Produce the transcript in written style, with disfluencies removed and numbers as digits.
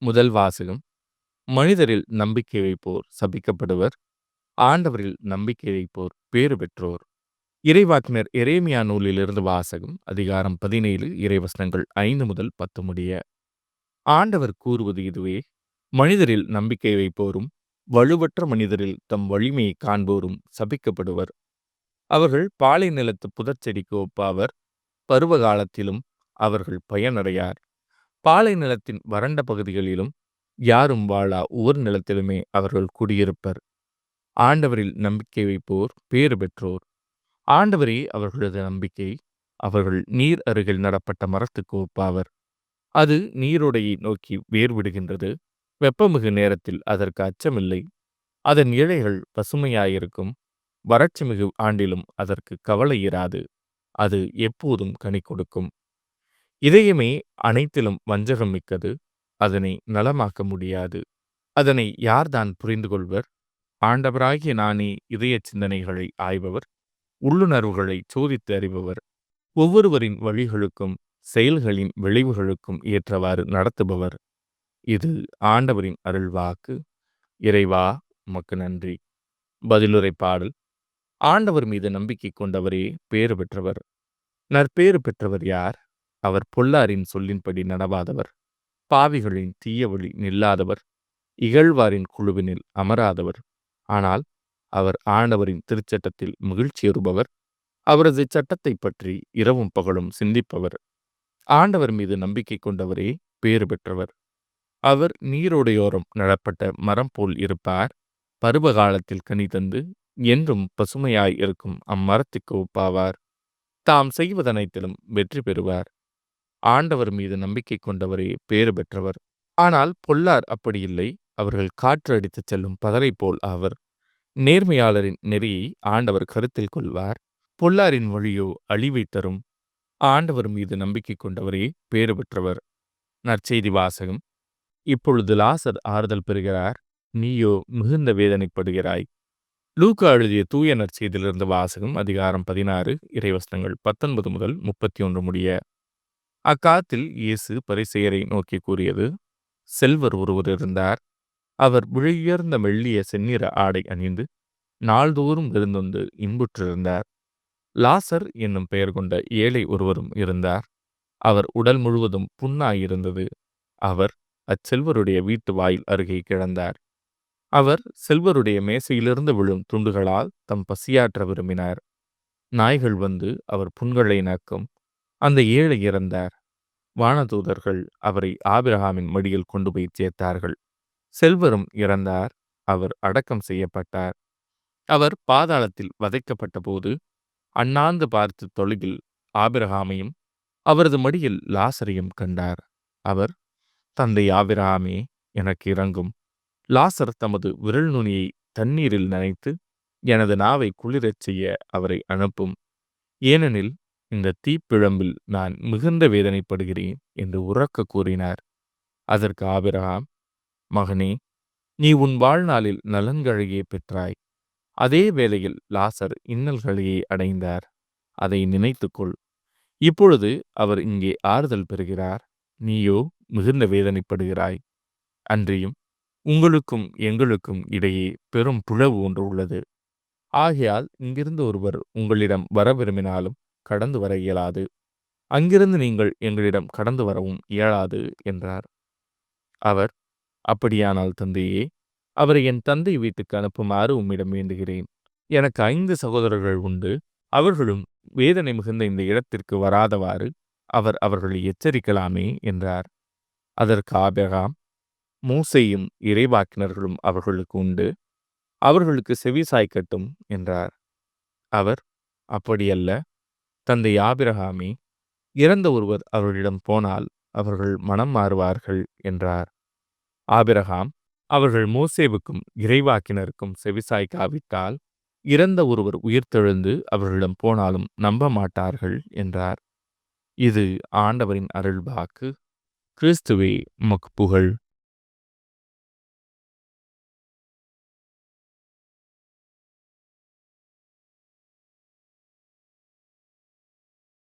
முதல் வாசகம். மனிதரில் நம்பிக்கை வைப்போர் சபிக்கப்படுவர், ஆண்டவரில் நம்பிக்கை வைப்போர் பேறு பெற்றோர். இறைவாக்கினர் எரேமியா நூலிலிருந்து வாசகம். அதிகாரம் 17 இறைவசனங்கள் 5 முதல் 10 முடிய. ஆண்டவர் கூறுவது இதுவே: மனிதரில் நம்பிக்கை வைப்போரும் வலுவற்ற மனிதரில் தம் வலிமையை காண்போரும் சபிக்கப்படுவர். அவர்கள் பாலை நிலத்து புதர்ச்செடிக்கு ஒப்பாவர், பருவ காலத்திலும் அவர்கள் பயனடையார். பாலை நிலத்தின் வறண்ட பகுதிகளிலும் யாரும் வாழா உவர் நிலத்திலுமே அவர்கள் குடியிருப்பர். ஆண்டவரில் நம்பிக்கை வைப்போர் பேறு பெற்றோர். ஆண்டவரே அவர்களது நம்பிக்கை. அவர்கள் நீர் அருகில் நடப்பட்ட மரத்துக்கு ஒப்பாவர். அது நீரோடையை நோக்கி வேர்விடுகின்றது. வெப்பமிகு நேரத்தில் அதற்கு அச்சமில்லை. அதன் இலைகள் பசுமையாயிருக்கும். வறட்சிமிகு ஆண்டிலும் அதற்கு கவலை இராது. அது எப்போதும் கனி கொடுக்கும். இதயமே அனைத்திலும் வஞ்சகம் மிக்கது. அதனை நலமாக்க முடியாது. அதனை யார்தான் புரிந்து கொள்வர்? ஆண்டவராகிய நானே இதய சிந்தனைகளை ஆய்பவர், உள்ளுணர்வுகளை சோதித்து அறிபவர், ஒவ்வொருவரின் வழிகளுக்கும் செயல்களின் விளைவுகளுக்கும் ஏற்றவாறு நடத்துபவர். இது ஆண்டவரின் அருள்வாக்கு. இறைவா, உமக்கு நன்றி. பதிலுரை பாடல். ஆண்டவர் மீது நம்பிக்கை கொண்டவரே பேறு பெற்றவர். நற்பேறு பெற்றவர் யார்? அவர் பொல்லாரின் சொல்லின்படி நடவாதவர், பாவிகளின் தீய வழி நில்லாதவர், இகழ்வாரின் குழுவினில் அமராதவர். ஆனால் அவர் ஆண்டவரின் திருச்சட்டத்தில் மகிழ்ச்சியுறுபவர், அவரது சட்டத்தை பற்றி இரவும் பகலும் சிந்திப்பவர். ஆண்டவர் மீது நம்பிக்கை கொண்டவரே பேறு பெற்றவர். அவர் நீரோடையோரம் நடப்பட்ட மரம் போல் இருப்பார். பருவ காலத்தில் கனி தந்து என்றும் பசுமையாய் இருக்கும் அம்மரத்துக்கு ஒப்பாவார். தாம் செய்வதனைத்திலும் வெற்றி பெறுவார். ஆண்டவர் மீது நம்பிக்கை கொண்டவரே பேறு பெற்றவர். ஆனால் பொல்லார் அப்படியில்லை. அவர்கள் காற்று அடித்துச் செல்லும் பதரை போல் ஆவர். நேர்மையாளரின் நெறியை ஆண்டவர் கருத்தில் கொள்வார். பொல்லாரின் வழியோ அழிவை தரும். ஆண்டவர் மீது நம்பிக்கை கொண்டவரே பேறு பெற்றவர். நற்செய்தி வாசகம். இப்பொழுது லாசர் ஆறுதல் பெறுகிறார், நீயோ மிகுந்த வேதனைப்படுகிறாய். லூக்கா எழுதிய தூய நற்செய்தியிலிருந்து வாசகம். அதிகாரம் 16 இறைவசனங்கள் 19 முதல் 31 முடிய. அக்காலத்தில் இயேசு பரிசேயரை நோக்கி கூறியது: செல்வர் ஒருவர் இருந்தார். அவர் விலையுயர்ந்த மெல்லிய செந்நிற ஆடை அணிந்து நாள்தோறும் விருந்துண்டு இன்புற்றிருந்தார். லாசர் என்னும் பெயர் கொண்ட ஏழை ஒருவரும் இருந்தார். அவர் உடல் முழுவதும் புண்ணாயிருந்தது. அவர் அச்செல்வருடைய வீட்டு வாயில் அருகே கிடந்தார். அவர் செல்வருடைய மேசையிலிருந்து விழும் துண்டுகளால் தம் பசியாற்ற விரும்பினார். நாய்கள் வந்து அவர் புண்களை நக்கும். அந்த ஏழை இறந்தார். வானதூதர்கள் அவரை ஆபிரகாமின் மடியில் கொண்டு போய் சேர்த்தார்கள். செல்வரும் இறந்தார். அவர் அடக்கம் செய்யப்பட்டார். அவர் பாதாளத்தில் வதைக்கப்பட்ட போது அண்ணாந்து பார்த்து தொலைவில் ஆபிரகாமையும் அவரது மடியில் லாசரையும் கண்டார். அவர், தந்தை ஆபிரகாமே, எனக்கு இரங்கும். லாசர் தமது விரல் நுனியை தண்ணீரில் நனைத்து எனது நாவை குளிரச் செய்ய அவரை அனுப்பும். ஏனெனில் இந்த தீப்பிழம்பில் நான் மிகுந்த வேதனைப்படுகிறேன் என்று உரக்க கூறினார். அதற்கு ஆபிரகாம், மகனே, நீ உன் வாழ்நாளில் நலன்களையே பெற்றாய். அதே வேளையில் லாசர் இன்னல்களையே அடைந்தார். அதை நினைத்துக்கொள். இப்பொழுது அவர் இங்கே ஆறுதல் பெறுகிறார், நீயோ மிகுந்த வேதனைப்படுகிறாய். அன்றியும் உங்களுக்கும் எங்களுக்கும் இடையே பெரும் பிளவு ஒன்று உள்ளது. ஆகையால் இங்கிருந்து ஒருவர் உங்களிடம் வர விரும்பினாலும் கடந்து வர இயலாது. அங்கிருந்து நீங்கள் எங்களிடம் கடந்து வரவும் இயலாது என்றார். அவர், அப்படியானால் தந்தையே, அவரை என் தந்தை வீட்டுக்கு அனுப்புமாறு உம்மிடம் வேண்டுகிறேன். எனக்கு 5 சகோதரர்கள் உண்டு. அவர்களும் வேதனை மிகுந்த இந்த இடத்திற்கு வராதவாறு அவர் அவர்களை எச்சரிக்கலாமே என்றார். அதற்கு ஆபிரகாம், மோசேயும் இறைவாக்கினர்களும் அவர்களுக்கு உண்டு. அவர்களுக்கு செவிசாய்க்கட்டும் என்றார். அவர், அப்படியல்ல தந்தை ஆபிரகாமே, இறந்த ஒருவர் அவர்களிடம் போனால் அவர்கள் மனம் மாறுவார்கள் என்றார். ஆபிரகாம், அவர்கள் மோசேவுக்கும் இறைவாக்கினருக்கும் செவிசாய்க்காவிட்டால் இறந்த ஒருவர் உயிர்த்தெழுந்து அவர்களிடம் போனாலும் நம்ப மாட்டார்கள் என்றார். இது ஆண்டவரின் அருள்வாக்கு. கிறிஸ்துவே, உமக்கு புகழ்.